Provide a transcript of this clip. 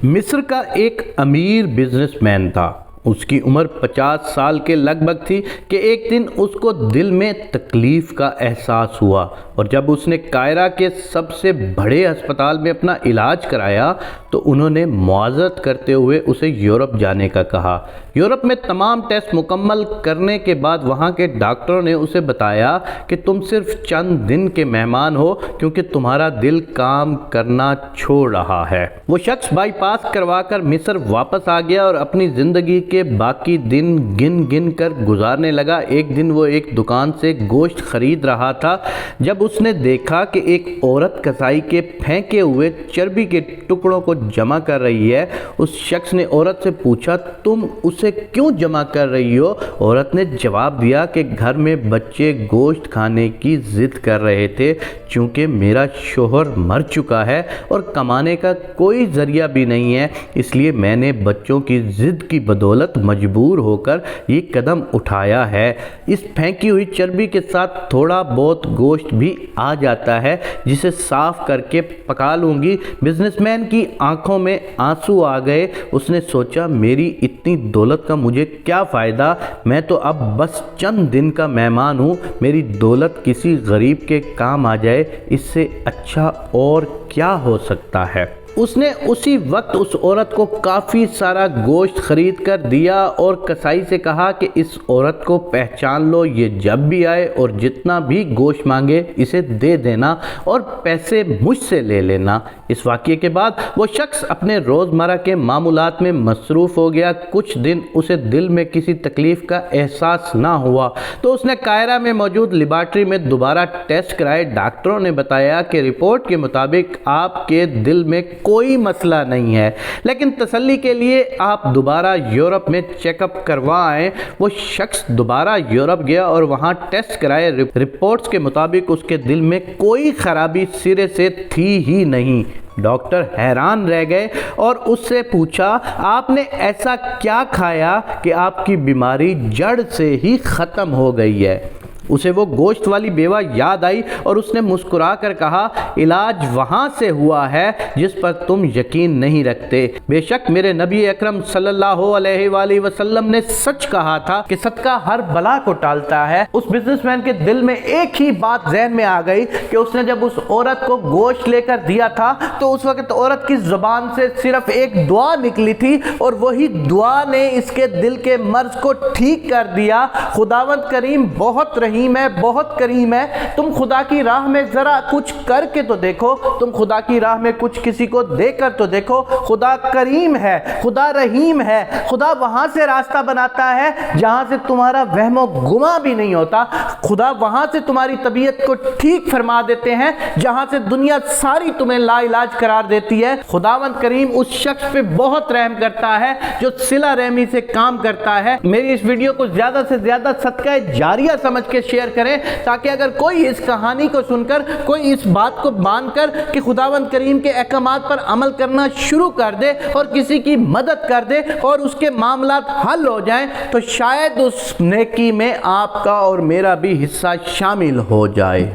مصر کا ایک امیر بزنس مین تھا۔ اس کی عمر 50 سال کے لگ بھگ تھی کہ ایک دن اس کو دل میں تکلیف کا احساس ہوا، اور جب اس نے قاہرہ کے سب سے بڑے ہسپتال میں اپنا علاج کرایا تو انہوں نے معذرت کرتے ہوئے اسے یورپ جانے کا کہا۔ یورپ میں تمام ٹیسٹ مکمل کرنے کے بعد وہاں کے ڈاکٹروں نے اسے بتایا کہ تم صرف چند دن کے مہمان ہو، کیونکہ تمہارا دل کام کرنا چھوڑ رہا ہے۔ وہ شخص بائی پاس کروا کر مصر واپس آ گیا اور اپنی زندگی کے باقی دن گن گن کر گزارنے لگا۔ ایک دن وہ ایک دکان سے گوشت خرید رہا تھا جب اس نے دیکھا کہ ایک عورت کسائی کے پھینکے ہوئے چربی کے ٹکڑوں کو جمع کر رہی ہے۔ اس شخص نے عورت سے پوچھا، تم اسے کیوں جمع کر رہی ہو؟ عورت نے جواب دیا کہ گھر میں بچے گوشت کھانے کی ضد کر رہے تھے، چونکہ میرا شوہر مر چکا ہے اور کمانے کا کوئی ذریعہ بھی نہیں ہے، اس لیے میں نے بچوں کی ضد کی بدولت مجبور ہو کر یہ قدم اٹھایا ہے۔ اس پھینکی ہوئی چربی کے ساتھ تھوڑا بہت گوشت بھی آ جاتا ہے جسے صاف کر کے پکا لوں گی۔ بزنس مین کی آنکھوں میں آنسو آ گئے۔ اس نے سوچا، میری اتنی دولت کا مجھے کیا فائدہ؟ میں تو اب بس چند دن کا مہمان ہوں۔ میری دولت کسی غریب کے کام آ جائے، اس سے اچھا اور کیا ہو سکتا ہے؟ اس نے اسی وقت اس عورت کو کافی سارا گوشت خرید کر دیا اور کسائی سے کہا کہ اس عورت کو پہچان لو، یہ جب بھی آئے اور جتنا بھی گوشت مانگے اسے دے دینا اور پیسے مجھ سے لے لینا۔ اس واقعے کے بعد وہ شخص اپنے روزمرہ کے معمولات میں مصروف ہو گیا۔ کچھ دن اسے دل میں کسی تکلیف کا احساس نہ ہوا تو اس نے قاہرہ میں موجود لیبارٹری میں دوبارہ ٹیسٹ کرائے۔ ڈاکٹروں نے بتایا کہ رپورٹ کے مطابق آپ کے دل میں کوئی مسئلہ نہیں ہے، لیکن تسلی کے لیے آپ دوبارہ یورپ میں چیک اپ کروائیں۔ وہ شخص دوبارہ یورپ گیا اور وہاں ٹیسٹ کرائے۔ رپورٹس کے مطابق اس کے دل میں کوئی خرابی سرے سے تھی ہی نہیں۔ ڈاکٹر حیران رہ گئے اور اس سے پوچھا، آپ نے ایسا کیا کھایا کہ آپ کی بیماری جڑ سے ہی ختم ہو گئی ہے؟ اسے وہ گوشت والی بیوہ یاد آئی اور اس نے مسکرا کر کہا، علاج وہاں سے ہوا ہے جس پر تم یقین نہیں رکھتے۔ بے شک میرے نبی اکرم صلی اللہ علیہ وآلہ وسلم نے سچ کہا تھا کہ صدقہ ہر بلا کو ٹالتا ہے۔ اس بزنس مین کے دل میں ایک ہی بات ذہن میں آ گئی کہ اس نے جب اس عورت کو گوشت لے کر دیا تھا تو اس وقت عورت کی زبان سے صرف ایک دعا نکلی تھی، اور وہی دعا نے اس کے دل کے مرض کو ٹھیک کر دیا۔ خداوند کریم بہت رحیم ہے، بہت کریم ہے۔ تم خدا کی راہ میں ذرا کچھ کر کے تو دیکھو، تم خدا کی راہ میں کچھ کسی کو دے کر تو دیکھو۔ خدا کریم ہے، خدا رحیم ہے، خدا وہاں سے راستہ بناتا ہے جہاں سے تمہارا وہم و گماں بھی نہیں ہوتا۔ خدا وہاں سے تمہاری طبیعت کو ٹھیک فرما دیتے ہیں جہاں سے دنیا ساری تمہیں لا علاج قرار دیتی ہے۔ خداوند کریم اس شخص پہ بہت رحم کرتا ہے جو صلہ رحمی سے کام کرتا ہے۔ میری اس ویڈیو کو زیادہ سے زیادہ صدقہ جاریہ سمجھ کے شیئر کریں، تاکہ اگر کوئی اس کہانی کو سن کر، کوئی اس بات کو مان کر کہ خداوند کریم کے احکامات پر عمل کرنا شروع کر دے اور کسی کی مدد کر دے اور اس کے معاملات حل ہو جائیں، تو شاید اس نیکی میں آپ کا اور میرا بھی حصہ شامل ہو جائے۔